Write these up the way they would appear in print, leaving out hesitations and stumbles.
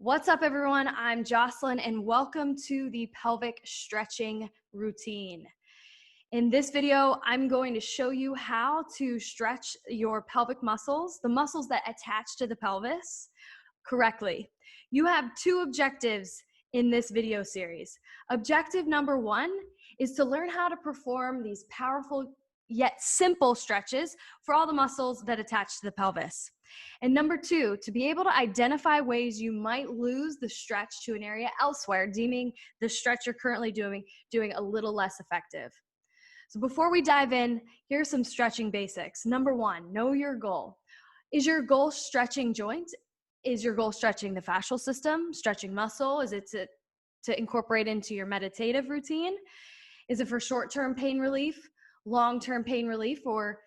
What's up, everyone? I'm Jocelyn, and welcome to the pelvic stretching routine. In this video, I'm going to show you how to stretch your pelvic muscles, the muscles that attach to the pelvis, correctly. You have two objectives in this video series. Objective number one is to learn how to perform these powerful yet simple stretches for all the muscles that attach to the pelvis. And number two, to be able to identify ways you might lose the stretch to an area elsewhere, deeming the stretch you're currently doing a little less effective. So before we dive in, here's some stretching basics. Number one, know your goal. Is your goal stretching joints? Is your goal stretching the fascial system, stretching muscle? Is it to incorporate into your meditative routine? Is it for short-term pain relief, long-term pain relief, or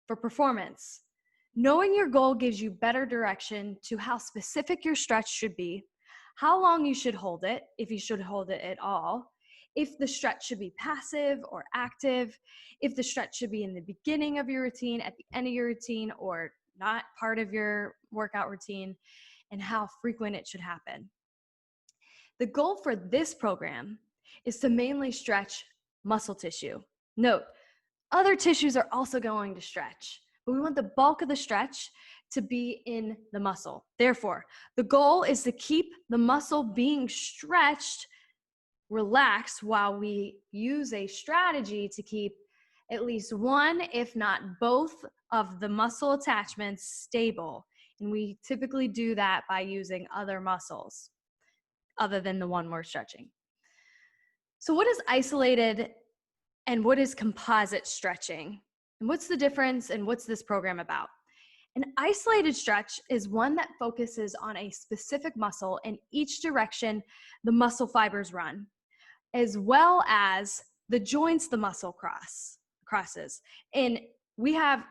for performance? Knowing your goal gives you better direction to how specific your stretch should be, how long you should hold it, if you should hold it at all, if the stretch should be passive or active, if the stretch should be in the beginning of your routine, at the end of your routine, or not part of your workout routine, and how frequent it should happen. The goal for this program is to mainly stretch muscle tissue. Note, other tissues are also going to stretch, but we want the bulk of the stretch to be in the muscle. Therefore, the goal is to keep the muscle being stretched, relaxed, while we use a strategy to keep at least one, if not both, of the muscle attachments stable. And we typically do that by using other muscles other than the one we're stretching. So what is isolated and what is composite stretching? And what's the difference, and what's this program about? An isolated stretch is one that focuses on a specific muscle in each direction the muscle fibers run, as well as the joints the muscle crosses. And we have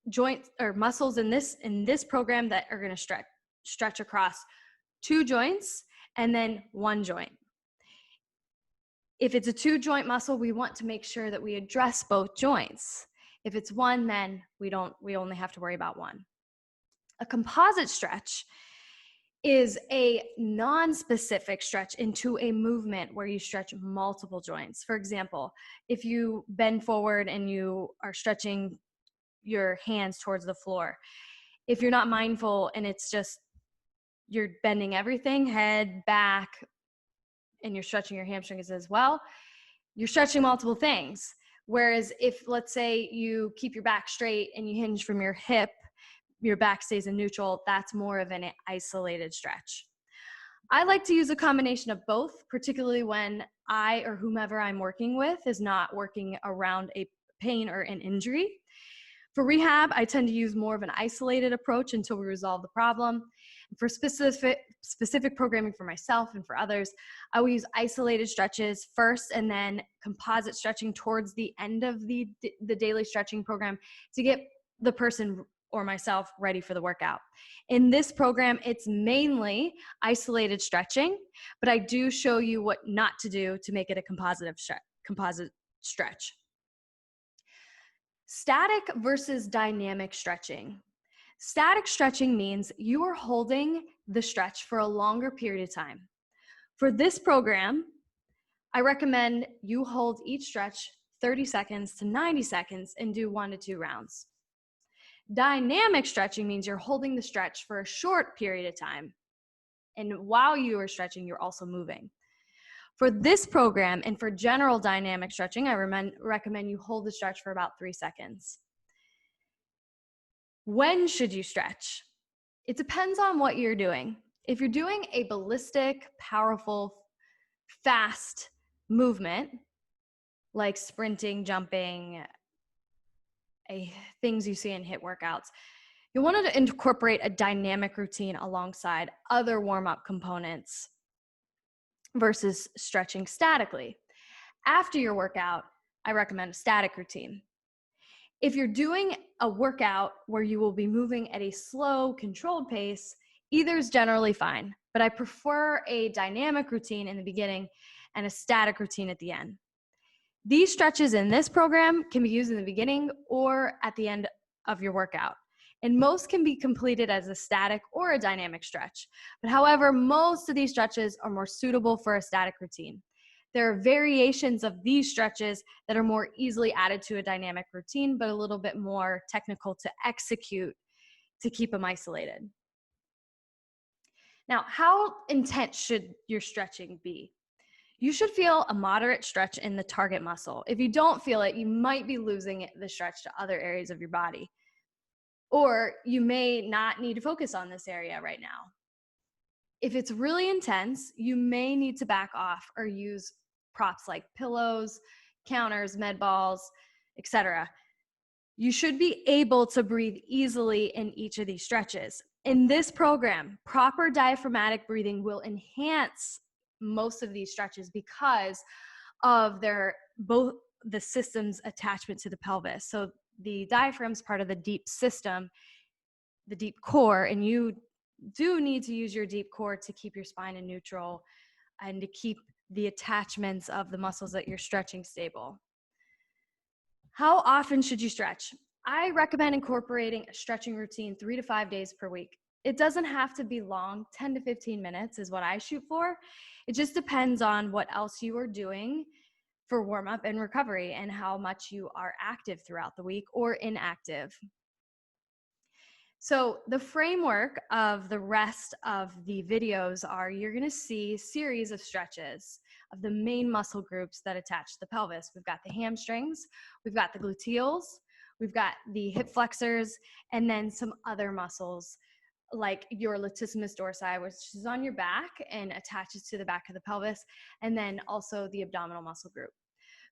joints or muscles in this program that are going to stretch across two joints and then one joint. If it's a two-joint muscle, we want to make sure that we address both joints. If it's one, then we only have to worry about one. A composite stretch is a non-specific stretch into a movement where you stretch multiple joints. For example, if you bend forward and you are stretching your hands towards the floor, if you're not mindful and it's just you're bending everything, head, back, and you're stretching your hamstrings as well, you're stretching multiple things. Whereas if, let's say, you keep your back straight and you hinge from your hip, your back stays in neutral, that's more of an isolated stretch. I like to use a combination of both, particularly when I or whomever I'm working with is not working around a pain or an injury. For rehab, I tend to use more of an isolated approach until we resolve the problem. For specific programming for myself and for others, I will use isolated stretches first and then composite stretching towards the end of the daily stretching program to get the person or myself ready for the workout. In this program, it's mainly isolated stretching, but I do show you what not to do to make it a composite stretch. Static versus dynamic stretching. Static stretching means you are holding the stretch for a longer period of time. For this program, I recommend you hold each stretch 30 seconds to 90 seconds and do 1 to 2 rounds. Dynamic stretching means you're holding the stretch for a short period of time, and while you are stretching, you're also moving. For this program and for general dynamic stretching, I recommend you hold the stretch for about 3 seconds. When should you stretch? It depends on what you're doing. If you're doing a ballistic, powerful, fast movement, like sprinting, jumping, things you see in HIIT workouts, you want to incorporate a dynamic routine alongside other warm-up components versus stretching statically. After your workout, I recommend a static routine. If you're doing a workout where you will be moving at a slow, controlled pace, either is generally fine, but I prefer a dynamic routine in the beginning and a static routine at the end. These stretches in this program can be used in the beginning or at the end of your workout. And most can be completed as a static or a dynamic stretch. But however, most of these stretches are more suitable for a static routine. There are variations of these stretches that are more easily added to a dynamic routine, but a little bit more technical to execute to keep them isolated. Now, how intense should your stretching be? You should feel a moderate stretch in the target muscle. If you don't feel it, you might be losing the stretch to other areas of your body. Or you may not need to focus on this area right now. If it's really intense, you may need to back off or use props like pillows, counters, med balls, etc. You should be able to breathe easily in each of these stretches. In this program, proper diaphragmatic breathing will enhance most of these stretches because of both the system's attachment to the pelvis. So the diaphragm is part of the deep system, the deep core, and you do need to use your deep core to keep your spine in neutral and to keep the attachments of the muscles that you're stretching stable. How often should you stretch? I recommend incorporating a stretching routine 3 to 5 days per week. It doesn't have to be long, 10 to 15 minutes is what I shoot for. It just depends on what else you are doing for warm up and recovery and how much you are active throughout the week or inactive. So the framework of the rest of the videos are you're going to see a series of stretches of the main muscle groups that attach to the pelvis. We've got the hamstrings, we've got the gluteals, we've got the hip flexors, and then some other muscles like your latissimus dorsi, which is on your back and attaches to the back of the pelvis, and then also the abdominal muscle group.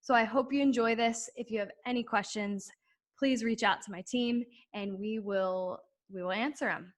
So I hope you enjoy this. If you have any questions, please reach out to my team and we will answer them.